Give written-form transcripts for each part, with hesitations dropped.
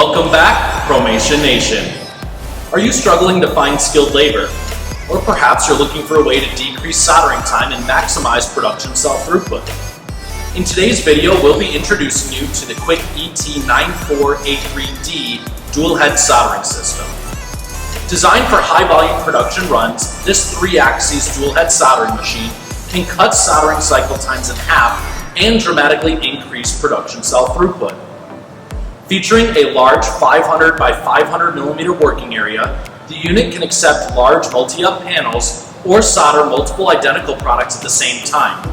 Welcome back, PROMATION Nation. Are you struggling to find skilled labor? Or perhaps you're looking for a way to decrease soldering time and maximize production cell throughput? In today's video, we'll be introducing you to the quick ET9483D dual head soldering system. Designed for high volume production runs, this 3-axis dual head soldering machine can cut soldering cycle times in half and dramatically increase production cell throughput. Featuring a large 500 by 500 millimeter working area, the unit can accept large multi-up panels or solder multiple identical products at the same time.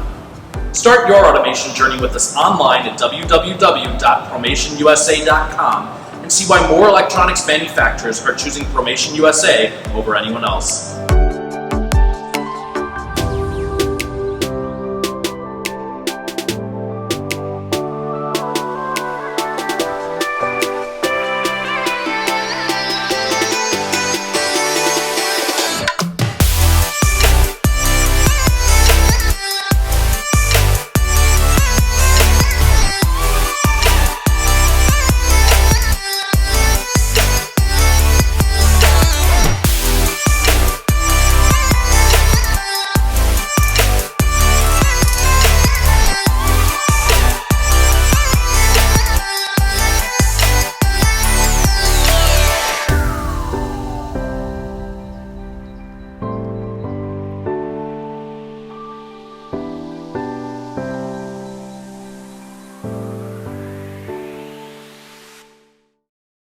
Start your automation journey with us online at www.PROMATIONUSA.com and see why more electronics manufacturers are choosing PROMATION USA over anyone else.